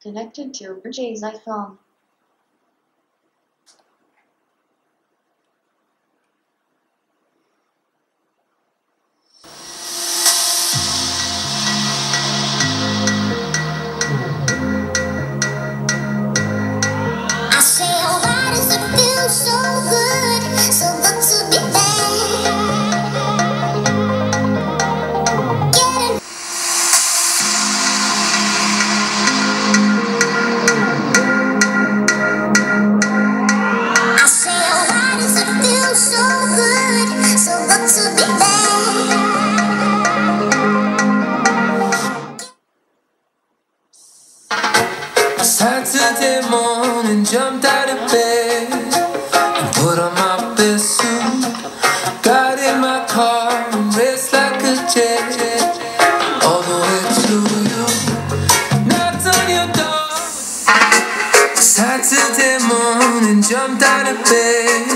Connected to Jay's iPhone. I say, oh, why does it feel so good to be there? I say, oh, why does it feel so good to be there? Saturday morning, jumped out of bed and put on my best suit. Got in my car and raced like a jet all the way to you. Knocked on your door. Saturday morning, jumped out of bed